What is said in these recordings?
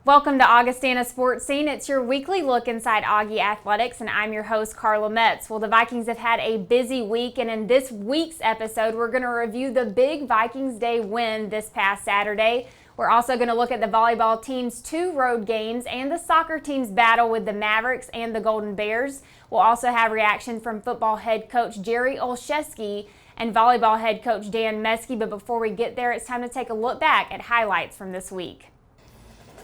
Welcome to Augustana Sportscene. It's your weekly look inside Augie Athletics, and I'm your host, Carla Metts. Well, the Vikings have had a busy week, and in this week's episode, we're going to review the big Vikings Day win this past Saturday. We're also going to look at the volleyball team's 2 road games and the soccer team's battle with the Mavericks and the Golden Bears. We'll also have reaction from football head coach Jerry Olszewski and volleyball head coach Dan Meske. But before we get there, it's time to take a look back at highlights from this week.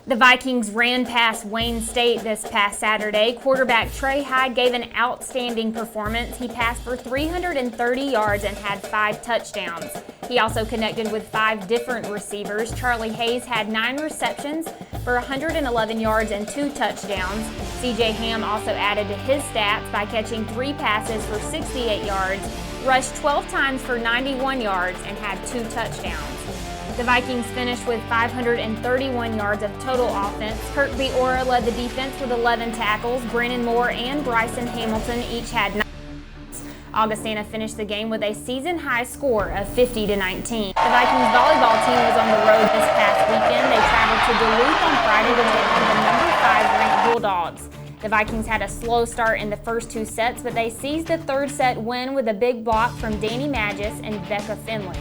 The Vikings ran past Wayne State this past Saturday. Quarterback Trey Hyde gave an outstanding performance. He passed for 330 yards and had 5 touchdowns. He also connected with 5 different receivers. Charlie Hayes had 9 receptions for 111 yards and 2 touchdowns. CJ Ham also added to his stats by catching 3 passes for 68 yards, rushed 12 times for 91 yards, and had 2 touchdowns. The Vikings finished with 531 yards of total offense. Kirk Biora led the defense with 11 tackles. Brandon Moore and Bryson Hamilton each had 9. Augustana finished the game with a season-high score of 50-19. The Vikings volleyball team was on the road this past weekend. They traveled to Duluth on Friday to take on the number 5 ranked Bulldogs. The Vikings had a slow start in the first 2 sets, but they seized the 3rd set win with a big block from Danny Magis and Becca Finley.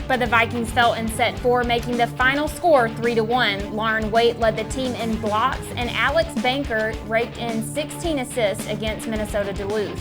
But the Vikings fell in set 4, making the final score 3-1. Lauren Waite led the team in blocks, and Alex Banker raked in 16 assists against Minnesota Duluth.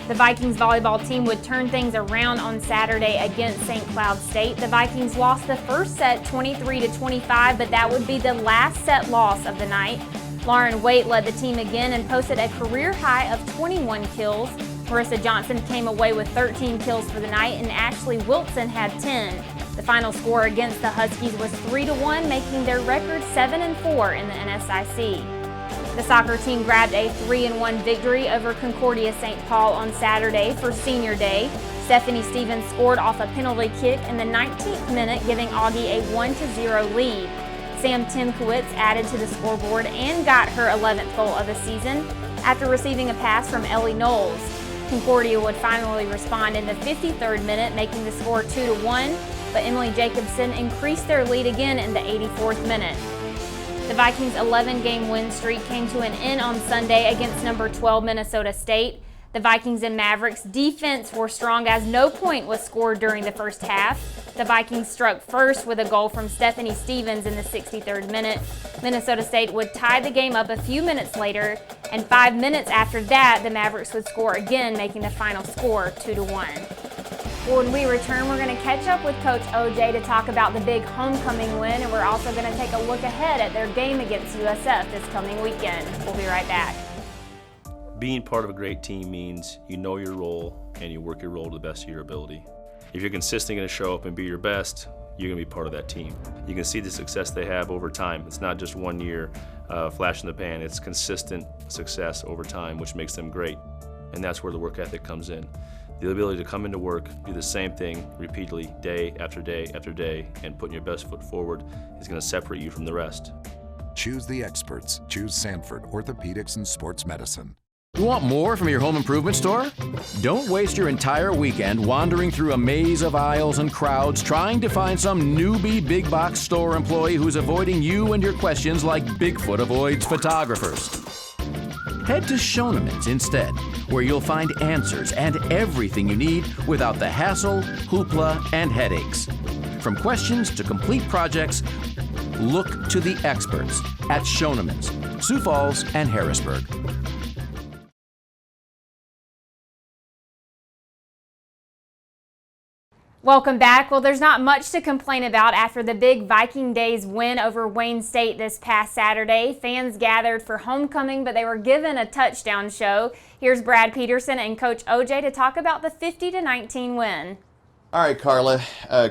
The Vikings volleyball team would turn things around on Saturday against St. Cloud State. The Vikings lost the first set 23-25, but that would be the last set loss of the night. Lauren Waite led the team again and posted a career high of 21 kills. Marissa Johnson came away with 13 kills for the night, and Ashley Wilson had 10. The final score against the Huskies was 3-1, making their record 7-4 in the NSIC. The soccer team grabbed a 3-1 victory over Concordia St. Paul on Saturday for Senior Day. Stephanie Stevens scored off a penalty kick in the 19th minute, giving Augie a 1-0 lead. Sam Timkowitz added to the scoreboard and got her 11th goal of the season after receiving a pass from Ellie Knowles. Concordia would finally respond in the 53rd minute, making the score 2-1, but Emily Jacobson increased their lead again in the 84th minute. The Vikings' 11-game win streak came to an end on Sunday against number 12 Minnesota State. The Vikings and Mavericks' defense were strong as no point was scored during the first half. The Vikings struck first with a goal from Stephanie Stevens in the 63rd minute. Minnesota State would tie the game up a few minutes later, and 5 minutes after that, the Mavericks would score again, making the final score 2-1. Well, when we return, we're going to catch up with Coach OJ to talk about the big homecoming win, and we're also going to take a look ahead at their game against USF this coming weekend. We'll be right back. Being part of a great team means you know your role and you work your role to the best of your ability. If you're consistently going to show up and be your best, you're going to be part of that team. You can see the success they have over time. It's not just 1 year flash in the pan. It's consistent success over time, which makes them great. And that's where the work ethic comes in. The ability to come into work, do the same thing repeatedly day after day after day, and putting your best foot forward is going to separate you from the rest. Choose the experts. Choose Sanford Orthopedics and Sports Medicine. You want more from your home improvement store? Don't waste your entire weekend wandering through a maze of aisles and crowds trying to find some newbie big box store employee who's avoiding you and your questions like Bigfoot avoids photographers. Head to Schoenemann's instead, where you'll find answers and everything you need without the hassle, hoopla, and headaches. From questions to complete projects, look to the experts at Schoenemann's, Sioux Falls, and Harrisburg. Welcome back. Well, there's not much to complain about after the big Viking Days win over Wayne State this past Saturday. Fans gathered for homecoming, but they were given a touchdown show. Here's Brad Peterson and Coach OJ to talk about the 50-19 win. All right, Carla.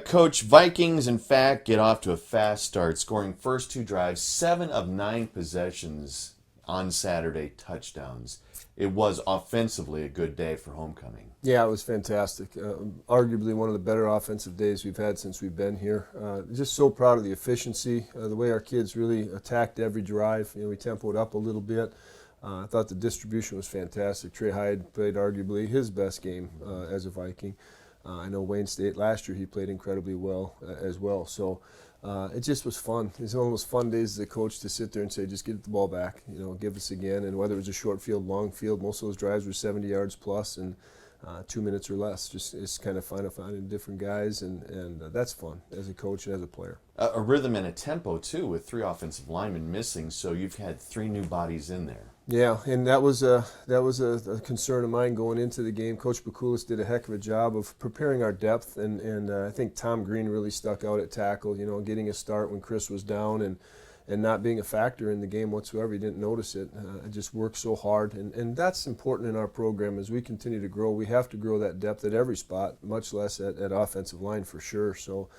Coach, Vikings, in fact, get off to a fast start, scoring first 2 drives, 7 of 9 possessions on Saturday, touchdowns. It was offensively a good day for homecoming. Yeah, it was fantastic. Arguably one of the better offensive days we've had since we've been here. Just so proud of the efficiency, the way our kids really attacked every drive. We tempoed up a little bit. I thought the distribution was fantastic. Trey Hyde played arguably his best game as a Viking. I know Wayne State last year he played incredibly well as well. So it just was fun. It's one of those fun days as a coach to sit there and say, just get the ball back, give us again. And whether it was a short field, long field, most of those drives were 70 yards plus and 2 minutes or less. Just it's kind of finding different guys, and that's fun as a coach and as a player. A rhythm and a tempo too, with 3 offensive linemen missing, so you've had 3 new bodies in there. Yeah, and that was a concern of mine going into the game. Coach Bakulis did a heck of a job of preparing our depth, and I think Tom Green really stuck out at tackle. Getting a start when Chris was down and not being a factor in the game whatsoever. He didn't notice it. I just worked so hard, and that's important in our program as we continue to grow. We have to grow that depth at every spot, much less at offensive line for sure. So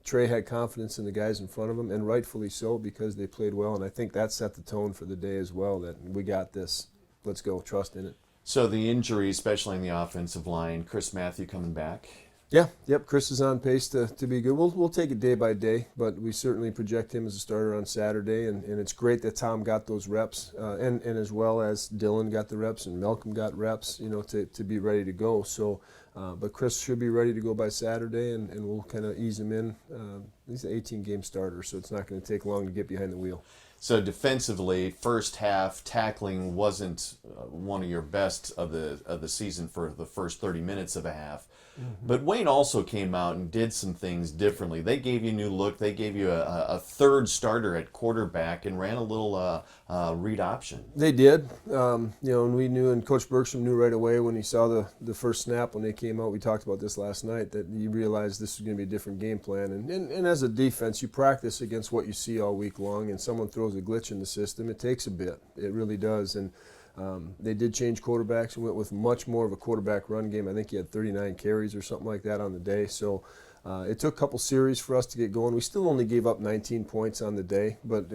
Trey had confidence in the guys in front of him, and rightfully so, because they played well, and I think that set the tone for the day as well, that we got this. Let's go, trust in it. So the injury, especially in the offensive line, Chris Matthew coming back? Yep. Chris is on pace to be good. We'll take it day by day, but we certainly project him as a starter on Saturday, and it's great that Tom got those reps, and as well as Dylan got the reps and Malcolm got reps, to be ready to go. So, but Chris should be ready to go by Saturday, and we'll kind of ease him in. He's an 18-game starter, so it's not going to take long to get behind the wheel. So defensively, first half tackling wasn't one of your best of the season for the first 30 minutes of a half. Mm-hmm. But Wayne also came out and did some things differently. They gave you a new look. They gave you a third starter at quarterback and ran a little read option. They did. And we knew, and Coach Bergstrom knew right away when he saw the first snap when they came out. We talked about this last night, that you realized this was going to be a different game plan. And as a defense, you practice against what you see all week long, and someone throws a glitch in the system, it takes a bit. It really does. And they did change quarterbacks and went with much more of a quarterback run game. I think he had 39 carries or something like that on the day. So it took a couple series for us to get going. We still only gave up 19 points on the day, but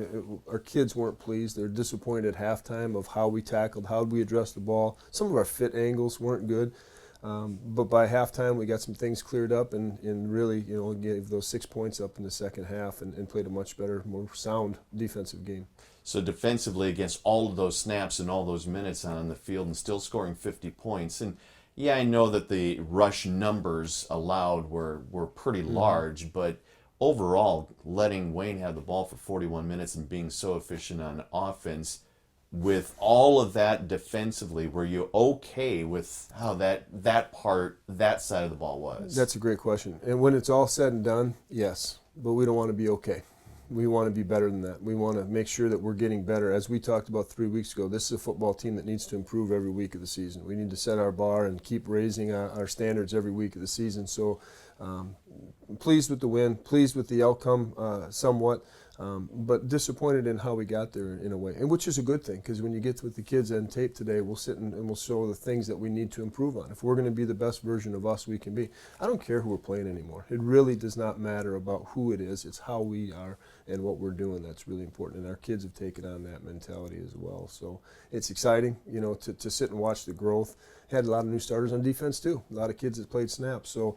our kids weren't pleased. They're disappointed at halftime of how we tackled, how we addressed the ball. Some of our fit angles weren't good. But by halftime, we got some things cleared up and really, gave those 6 points up in the second half and played a much better, more sound defensive game. So defensively, against all of those snaps and all those minutes on the field and still scoring 50 points. And yeah, I know that the rush numbers allowed were pretty large, but overall, letting Wayne have the ball for 41 minutes and being so efficient on offense, with all of that defensively, were you okay with how that side of the ball was? That's a great question. And when it's all said and done, yes. But we don't want to be okay. We want to be better than that. We want to make sure that we're getting better. As we talked about 3 weeks ago, this is a football team that needs to improve every week of the season. We need to set our bar and keep raising our standards every week of the season. So pleased with the win, pleased with the outcome somewhat, but disappointed in how we got there in a way, and which is a good thing, because when you get with the kids on tape today, we'll sit and we'll show the things that we need to improve on. If we're going to be the best version of us we can be, I don't care who we're playing anymore. It really does not matter about who it is. It's how we are and what we're doing that's really important, and our kids have taken on that mentality as well. So it's exciting, to sit and watch the growth. Had a lot of new starters on defense too, a lot of kids that played snaps. So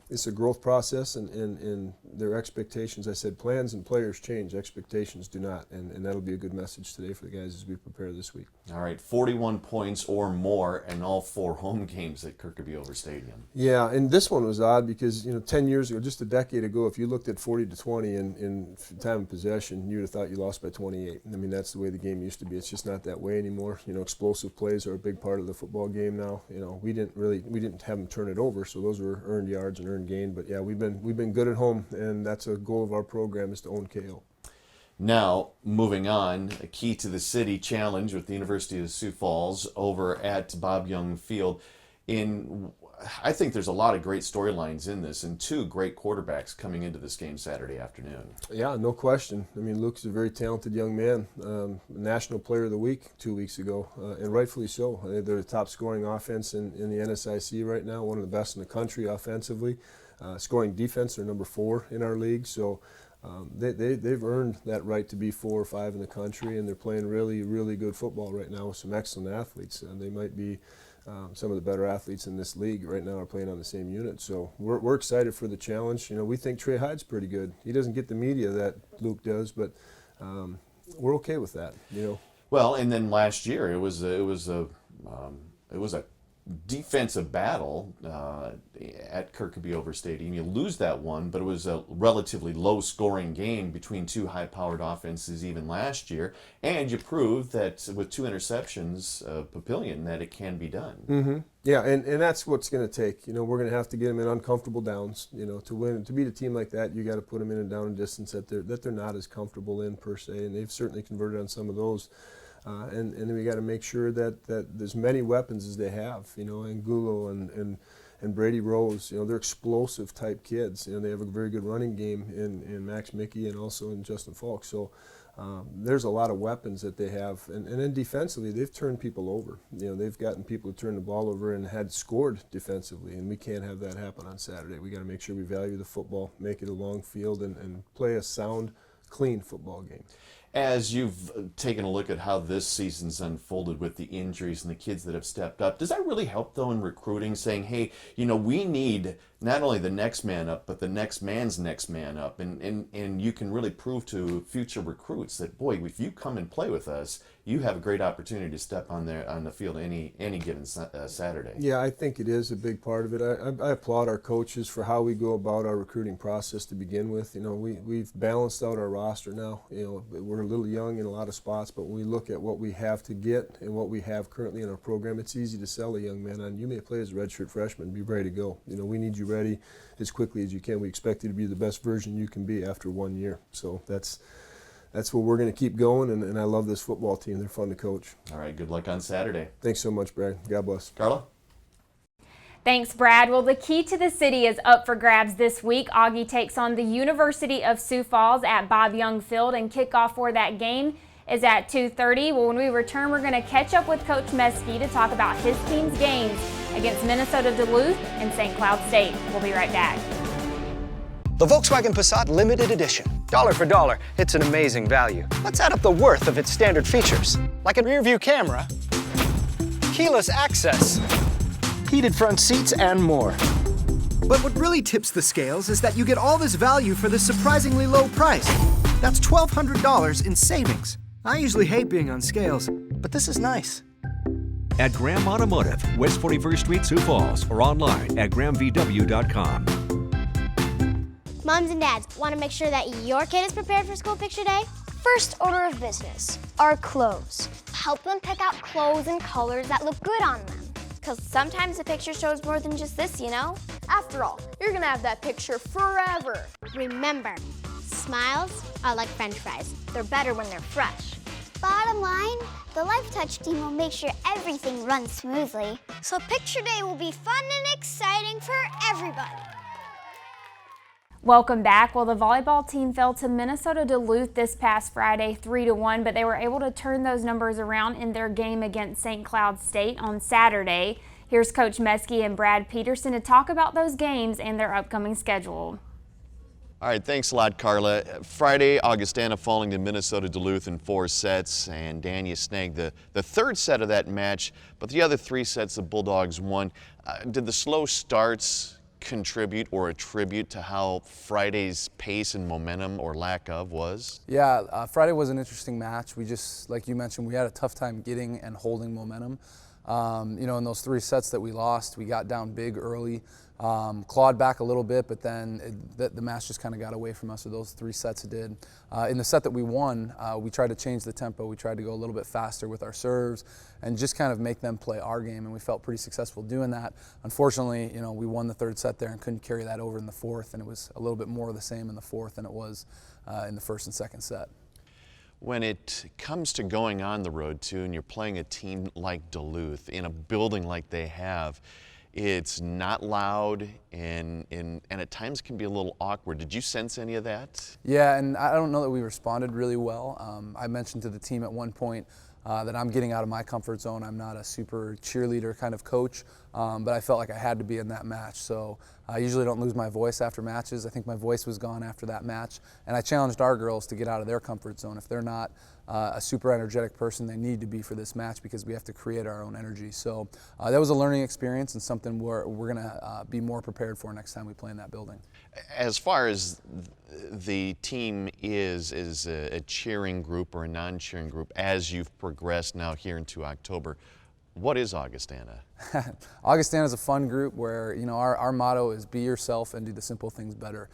it's a growth process, and their expectations, I said, plans and players change, expectations do not, and that'll be a good message today for the guys as we prepare this week. All right, 41 points or more in all 4 home games at Kirkby Over Stadium. Yeah, and this one was odd because 10 years ago, just a decade ago, if you looked at 40-20 in time of possession, you'd have thought you lost by 28. I mean, that's the way the game used to be. It's just not that way anymore. Explosive plays are a big part of the football game now. We didn't have them turn it over, so those were earned yards and earned gain. But yeah, we've been good at home, and that's a goal of our program, is to own KO. Now, moving on, a Key to the City challenge with the University of Sioux Falls over at Bob Young Field. I think there's a lot of great storylines in this, and 2 great quarterbacks coming into this game Saturday afternoon. Yeah, no question. I mean, Luke's a very talented young man, National Player of the Week 2 weeks ago, and rightfully so. They're the top scoring offense in the NSIC right now, one of the best in the country offensively. Scoring defense, they're number 4 in our league, so they've earned that right to be 4 or 5 in the country, and they're playing really, really good football right now with some excellent athletes. They might be some of the better athletes in this league right now are playing on the same unit. So we're excited for the challenge. We think Trey Hyde's pretty good. He doesn't get the media that Luke does, but we're okay with that. Well, and then last year it was a defensive battle at Kirkby-Over Stadium. You lose that one, but it was a relatively low-scoring game between two high-powered offenses even last year, and you proved that with 2 interceptions, Papillion, that it can be done. Mm-hmm. Yeah, and that's what's going to take. We're going to have to get them in uncomfortable downs. To win, to beat a team like that, you got to put them in a down and distance that they're not as comfortable in per se, and they've certainly converted on some of those. And then we got to make sure that there's many weapons as they have, Angulo and Brady Rose, they're explosive type kids. They have a very good running game in Max Mickey and also in Justin Falk. So there's a lot of weapons that they have. And then defensively, they've turned people over. They've gotten people to turn the ball over and had scored defensively, and we can't have that happen on Saturday. We got to make sure we value the football, make it a long field, and play a sound, clean football game. As you've taken a look at how this season's unfolded with the injuries and the kids that have stepped up, does that really help, though, in recruiting, saying, hey, we need not only the next man up, but the next man's next man up, and you can really prove to future recruits that, boy, if you come and play with us, you have a great opportunity to step on the field any given Saturday. Yeah, I think it is a big part of it. I applaud our coaches for how we go about our recruiting process to begin with. We've balanced out our roster now. We're a little young in a lot of spots, but when we look at what we have to get and what we have currently in our program, it's easy to sell a young man on. You may play as a redshirt freshman, be ready to go. We need you ready as quickly as you can. We expect you to be the best version you can be after 1 year. So that's where we're going to keep going, and I love this football team. They're fun to coach. All right, good luck on Saturday. Thanks so much, Brad. God bless. Carla? Thanks, Brad. Well, the key to the city is up for grabs this week. Augie takes on the University of Sioux Falls at Bob Young Field, and kickoff for that game is at 2:30. Well, when we return, we're going to catch up with Coach Meske to talk about his team's games against Minnesota Duluth and St. Cloud State. We'll be right back. The Volkswagen Passat Limited Edition. Dollar for dollar, it's an amazing value. Let's add up the worth of its standard features, like a rear-view camera, keyless access, heated front seats, and more. But what really tips the scales is that you get all this value for this surprisingly low price. That's $1,200 in savings. I usually hate being on scales, but this is nice. At Graham Automotive, West 41st Street, Sioux Falls, or online at grahamvw.com. Moms and dads, want to make sure that your kid is prepared for school picture day? First order of business are clothes. Help them pick out clothes and colors that look good on them. Because sometimes the picture shows more than just this, After all, you're going to have that picture forever. Remember, smiles are like French fries. They're better when they're fresh. Bottom line, the Life Touch team will make sure everything runs smoothly. So picture day will be fun and exciting for everybody. Welcome back. Well, the volleyball team fell to Minnesota Duluth this past Friday 3-1, but they were able to turn those numbers around in their game against St. Cloud State on Saturday. Here's Coach Meske and Brad Peterson to talk about those games and their upcoming schedule. All right, thanks a lot, Carla. Friday, Augustana falling to Minnesota Duluth in 4 sets, and Dan, you snagged the third set of that match, but the other 3 sets the Bulldogs won. Did the slow starts contribute or attribute to how Friday's pace and momentum or lack of was? Yeah, Friday was an interesting match. We just, like you mentioned, we had a tough time getting and holding momentum. In those 3 sets that we lost, we got down big early, clawed back a little bit, but then the match just kind of got away from us. So those 3 sets it did. In the set that we won, we tried to change the tempo. We tried to go a little bit faster with our serves and just kind of make them play our game, and we felt pretty successful doing that. Unfortunately, we won the 3rd set there and couldn't carry that over in the 4th, and it was a little bit more of the same in the 4th than it was in the 1st and 2nd set. When it comes to going on the road, too, and you're playing a team like Duluth in a building like they have, it's not loud and at times can be a little awkward. Did you sense any of that? Yeah, and I don't know that we responded really well. I mentioned to the team at one point that I'm getting out of my comfort zone. I'm not a super cheerleader kind of coach, but I felt like I had to be in that match. So I usually don't lose my voice after matches. I think my voice was gone after that match. And I challenged our girls to get out of their comfort zone. If they're not a super energetic person, they need to be for this match because we have to create our own energy. So that was a learning experience and something we're going to be more prepared for next time we play in that building. As far as the team is a cheering group or a non-cheering group as you've progressed now here into October, What is Augustana? Augustana is a fun group where, our motto is be yourself and do the simple things better.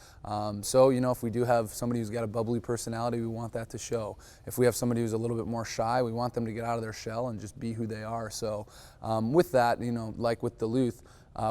So, if we do have somebody who's got a bubbly personality, we want that to show. If we have somebody who's a little bit more shy, we want them to get out of their shell and just be who they are. So with that, like with Duluth,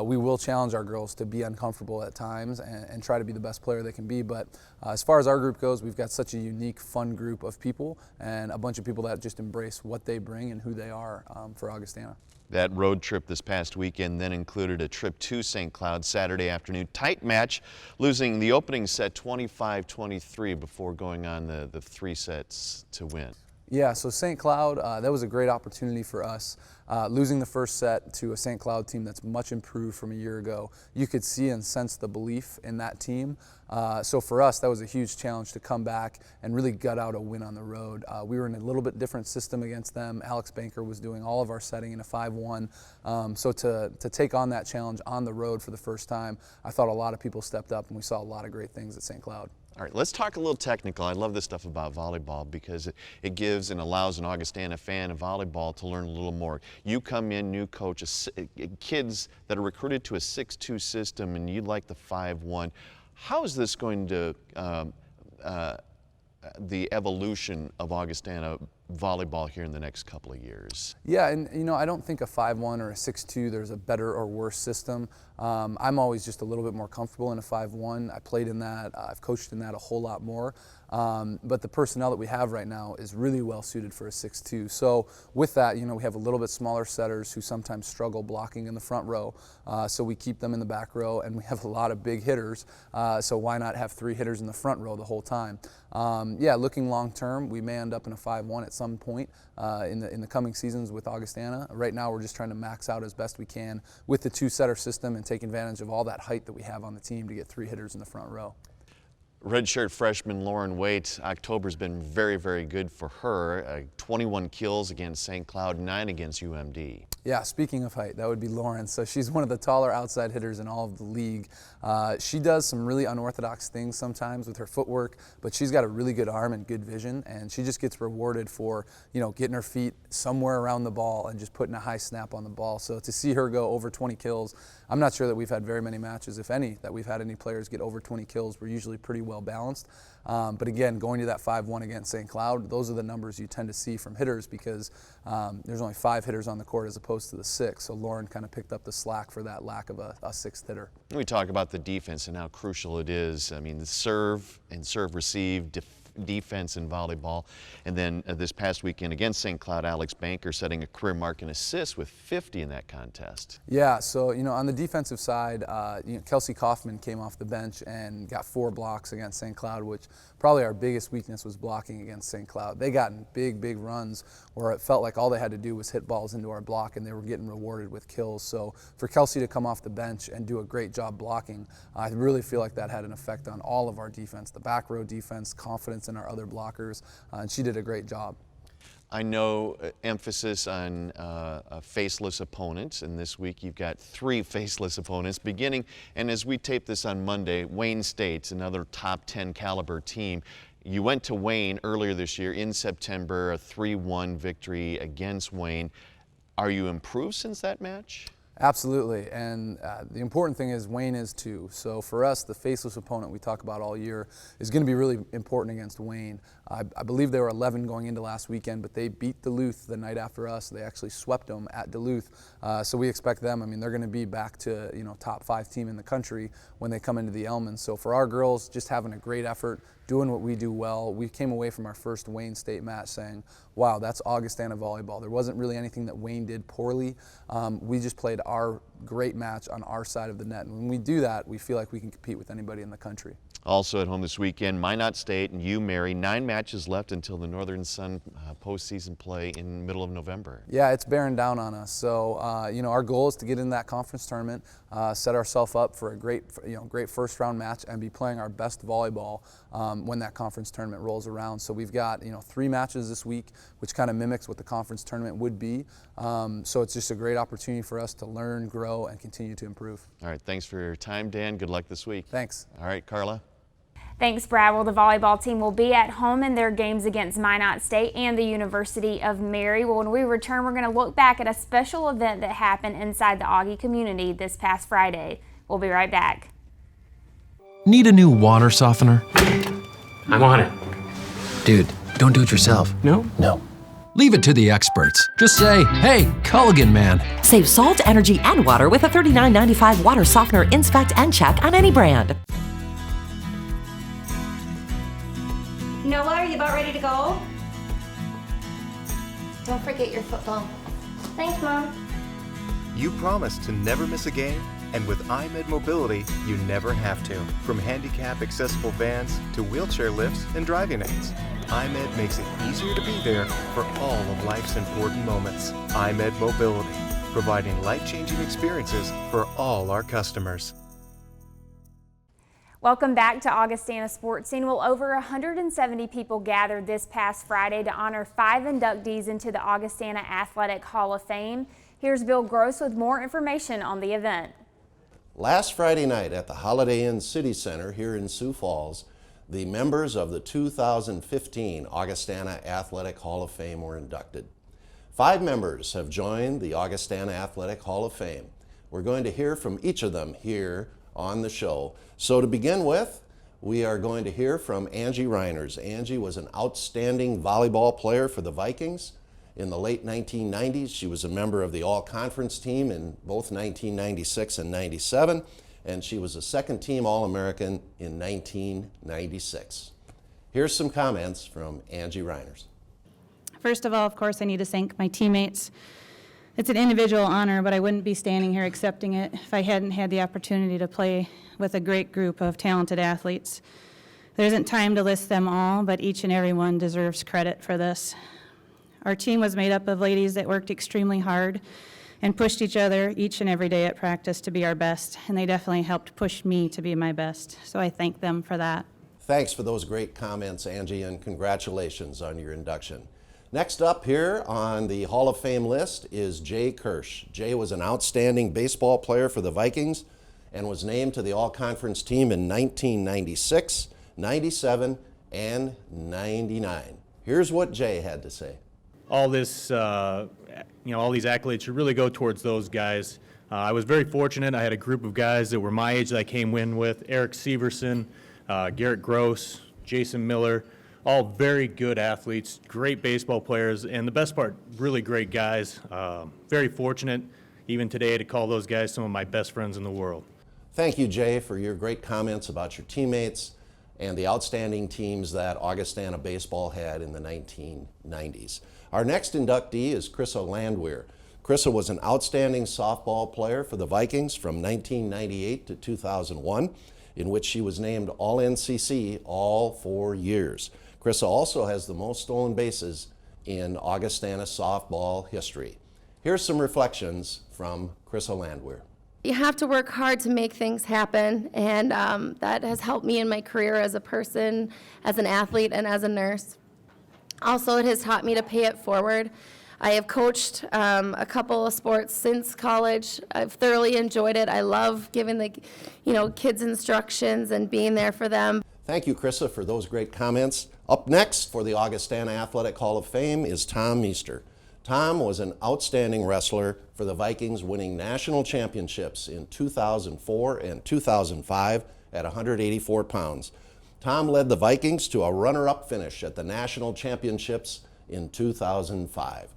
we will challenge our girls to be uncomfortable at times and try to be the best player they can be. But as far as our group goes, we've got such a unique, fun group of people and a bunch of people that just embrace what they bring and who they are for Augustana. That road trip this past weekend then included a trip to St. Cloud Saturday afternoon. Tight match, losing the opening set 25-23 before going on the 3 sets to win. Yeah, so St. Cloud, that was a great opportunity for us. Losing the first set to a St. Cloud team that's much improved from a year ago. You could see and sense the belief in that team. So for us, that was a huge challenge to come back and really gut out a win on the road. We were in a little bit different system against them. Alex Banker was doing all of our setting in a 5-1. So to take on that challenge on the road for the first time, I thought a lot of people stepped up and we saw a lot of great things at St. Cloud. All right, let's talk a little technical. I love this stuff about volleyball because it gives and allows an Augustana fan of volleyball to learn a little more. You come in, new coach, kids that are recruited to a 6-2 system and you like the 5-1. How is this going to, the evolution of Augustana volleyball here in the next couple of years? Yeah, and I don't think a 5-1 or a 6-2 there's a better or worse system. I'm always just a little bit more comfortable in a 5-1. I played in that, I've coached in that a whole lot more. But the personnel that we have right now is really well suited for a 6-2. So with that, we have a little bit smaller setters who sometimes struggle blocking in the front row. So we keep them in the back row, and we have a lot of big hitters. So why not have 3 hitters in the front row the whole time? Yeah, looking long term, we may end up in a 5-1 at some point in the coming seasons with Augustana. Right now, we're just trying to max out as best we can with the 2-setter system and take advantage of all that height that we have on the team to get 3 hitters in the front row. Redshirt freshman Lauren Waite, October's been very, very good for her. 21 kills against St. Cloud, 9 against UMD. Yeah, speaking of height, that would be Lauren. So she's one of the taller outside hitters in all of the league. She does some really unorthodox things sometimes with her footwork, but she's got a really good arm and good vision, and she just gets rewarded for, getting her feet somewhere around the ball and just putting a high snap on the ball. So to see her go over 20 kills, I'm not sure that we've had very many matches, if any, that we've had any players get over 20 kills. We're usually pretty well balanced. But again, going to that 5-1 against St. Cloud, those are the numbers you tend to see from hitters because there's only 5 hitters on the court as opposed to the 6. So Lauren kind of picked up the slack for that lack of a 6th hitter. We talk about the defense and how crucial it is. I mean, the serve and serve-receive defense in volleyball. And then this past weekend against St. Cloud, Alex Banker setting a career mark in assists with 50 in that contest. Yeah, so on the defensive side, Kelsey Kaufman came off the bench and got 4 blocks against St. Cloud, which probably our biggest weakness was blocking against St. Cloud. They got in big runs where it felt like all they had to do was hit balls into our block and they were getting rewarded with kills. So for Kelsey to come off the bench and do a great job blocking, I really feel like that had an effect on all of our defense, the back row defense, confidence in our other blockers, and she did a great job. I know emphasis on faceless opponents, and this week you've got 3 faceless opponents beginning, and as we tape this on Monday, Wayne State's another top 10 caliber team. You went to Wayne earlier this year in September, a 3-1 victory against Wayne. Are you improved since that match? Absolutely, and the important thing is Wayne is too. So for us, the faceless opponent we talk about all year is going to be really important against Wayne. I believe they were 11 going into last weekend, but they beat Duluth the night after us. They actually swept them at Duluth. So we expect them, they're going to be back to top 5 team in the country when they come into the Elman. So for our girls, just having a great effort, doing what we do well. We came away from our first Wayne State match saying, wow, that's Augustana volleyball. There wasn't really anything that Wayne did poorly. We just played our great match on our side of the net. And when we do that, we feel like we can compete with anybody in the country. Also at home this weekend, Minot State and UMary, 9 matches left until the Northern Sun postseason play in middle of November. Yeah, it's bearing down on us. So, our goal is to get in that conference tournament, set ourselves up for a great first round match and be playing our best volleyball when that conference tournament rolls around. So we've got, 3 matches this week, which kind of mimics what the conference tournament would be. So it's just a great opportunity for us to learn, grow, and continue to improve. All right, thanks for your time, Dan. Good luck this week. Thanks. All right, Carla. Thanks, Brad. Well, the volleyball team will be at home in their games against Minot State and the University of Mary. Well, when we return, we're going to look back at a special event that happened inside the Augie community this past Friday. We'll be right back. Need a new water softener? I'm on it. Dude, don't do it yourself. No? No. Leave it to the experts. Just say, hey, Culligan man. Save salt, energy, and water with a $39.95 water softener. Inspect and check on any brand. Noah, are you about ready to go? Don't forget your football. Thanks, Mom. You promised to never miss a game, and with iMed Mobility, you never have to. From handicap accessible vans to wheelchair lifts and driving aids, iMed makes it easier to be there for all of life's important moments. iMed Mobility, providing life-changing experiences for all our customers. Welcome back to Augustana Sportscene. Well, over 170 people gathered this past Friday to honor 5 inductees into the Augustana Athletic Hall of Fame. Here's Bill Gross with more information on the event. Last Friday night at the Holiday Inn City Center here in Sioux Falls, the members of the 2015 Augustana Athletic Hall of Fame were inducted. 5 members have joined the Augustana Athletic Hall of Fame. We're going to hear from each of them here on the show. So to begin with, we are going to hear from Angie Reiners. Angie was an outstanding volleyball player for the Vikings. In the late 1990s, she was a member of the all-conference team in both 1996 and 97, and she was a second-team All-American in 1996. Here's some comments from Angie Reiners. First of all, of course, I need to thank my teammates. It's an individual honor, but I wouldn't be standing here accepting it if I hadn't had the opportunity to play with a great group of talented athletes. There isn't time to list them all, but each and every one deserves credit for this. Our team was made up of ladies that worked extremely hard and pushed each other each and every day at practice to be our best, and they definitely helped push me to be my best, so I thank them for that. Thanks for those great comments, Angie, and congratulations on your induction. Next up here on the Hall of Fame list is Jay Kirsch. Jay was an outstanding baseball player for the Vikings and was named to the All-Conference team in 1996, 97, and 99. Here's what Jay had to say. All this, all these accolades should really go towards those guys. I was very fortunate. I had a group of guys that were my age that I came in with. Eric Severson, Garrett Gross, Jason Miller, all very good athletes, great baseball players, and the best part, really great guys. Very fortunate, even today, to call those guys some of my best friends in the world. Thank you, Jay, for your great comments about your teammates and the outstanding teams that Augustana baseball had in the 1990s. Our next inductee is Krissa Landwehr. Krissa was an outstanding softball player for the Vikings from 1998 to 2001, in which she was named All-NCC all 4 years. Krissa also has the most stolen bases in Augustana softball history. Here's some reflections from Krissa Landwehr. You have to work hard to make things happen, and that has helped me in my career as a person, as an athlete, and as a nurse. Also, it has taught me to pay it forward. I have coached a couple of sports since college. I've thoroughly enjoyed it. I love giving the kids instructions and being there for them. Thank you, Krissa, for those great comments. Up next for the Augustana Athletic Hall of Fame is Tom Meester. Tom was an outstanding wrestler for the Vikings, winning national championships in 2004 and 2005 at 184 pounds. Tom led the Vikings to a runner-up finish at the national championships in 2005.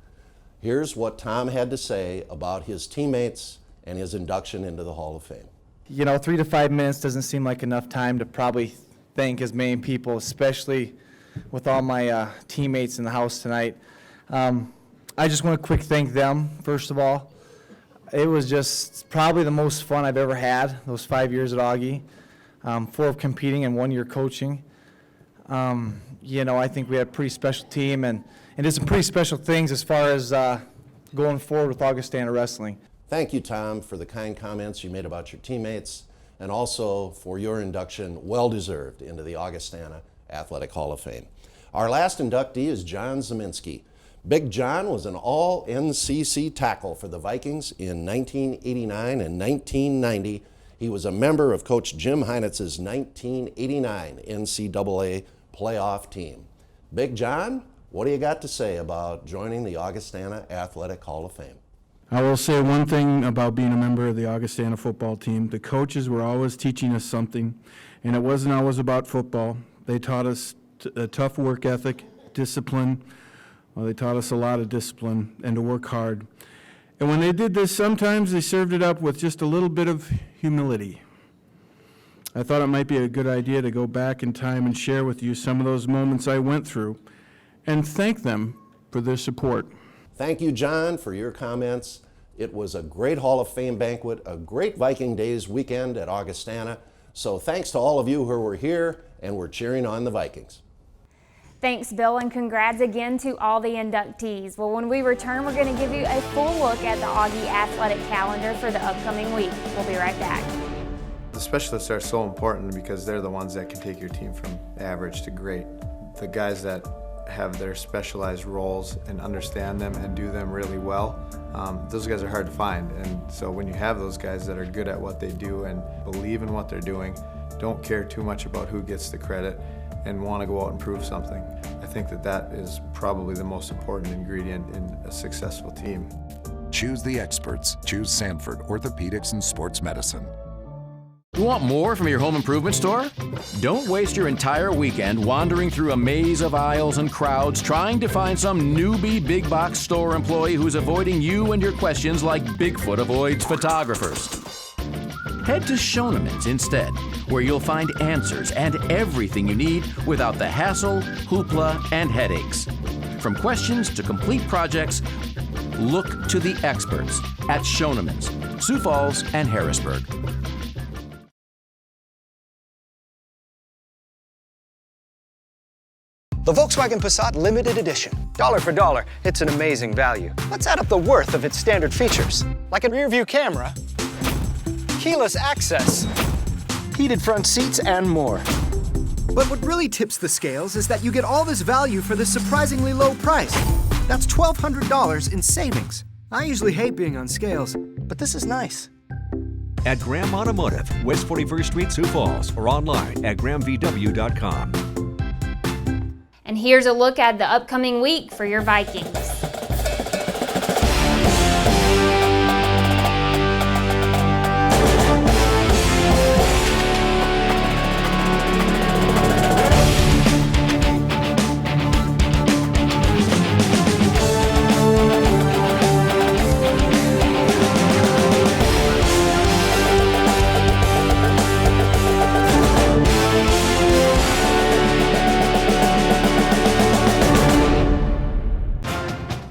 Here's what Tom had to say about his teammates and his induction into the Hall of Fame. 3 to 5 minutes doesn't seem like enough time to probably thank as many people, especially with all my teammates in the house tonight. I just want to quick thank them, first of all. It was just probably the most fun I've ever had, those 5 years at Augie, 4 of competing and 1 year coaching. I think we had a pretty special team and did some pretty special things as far as going forward with Augustana wrestling. Thank you, Tom, for the kind comments you made about your teammates and also for your induction, well-deserved, into the Augustana Athletic Hall of Fame. Our last inductee is John Zeminski. Big John was an all-NCC tackle for the Vikings in 1989 and 1990. He was a member of Coach Jim Heinetz's 1989 NCAA playoff team. Big John, what do you got to say about joining the Augustana Athletic Hall of Fame? I will say one thing about being a member of the Augustana football team. The coaches were always teaching us something, and it wasn't always about football. They taught us a tough work ethic, discipline. Well, they taught us a lot of discipline and to work hard. And when they did this, sometimes they served it up with just a little bit of humility. I thought it might be a good idea to go back in time and share with you some of those moments I went through and thank them for their support. Thank you, John, for your comments. It was a great Hall of Fame banquet, a great Viking Days weekend at Augustana. So thanks to all of you who were here and were cheering on the Vikings. Thanks, Bill, and congrats again to all the inductees. Well, when we return, we're going to give you a full look at the Augie athletic calendar for the upcoming week. We'll be right back. The specialists are so important because they're the ones that can take your team from average to great. The guys that have their specialized roles and understand them and do them really well, those guys are hard to find. And so when you have those guys that are good at what they do and believe in what they're doing, don't care too much about who gets the credit, and want to go out and prove something, I think that is probably the most important ingredient in a successful team. Choose the experts. Choose Sanford Orthopedics and Sports Medicine. You want more from your home improvement store? Don't waste your entire weekend wandering through a maze of aisles and crowds trying to find some newbie big box store employee who's avoiding you and your questions like Bigfoot avoids photographers. Head to Schoenemann's instead, where you'll find answers and everything you need without the hassle, hoopla, and headaches. From questions to complete projects, look to the experts at Schoenemann's, Sioux Falls, and Harrisburg. The Volkswagen Passat Limited Edition. Dollar for dollar, it's an amazing value. Let's add up the worth of its standard features, like a rear-view camera, keyless access, heated front seats, and more. But what really tips the scales is that you get all this value for this surprisingly low price. That's $1,200 in savings. I usually hate being on scales, but this is nice. At Graham Automotive, West 41st Street, Sioux Falls, or online at grahamvw.com. And here's a look at the upcoming week for your Vikings.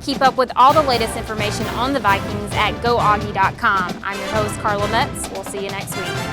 Keep up with all the latest information on the Vikings at GoAugie.com. I'm your host, Carla Metts. We'll see you next week.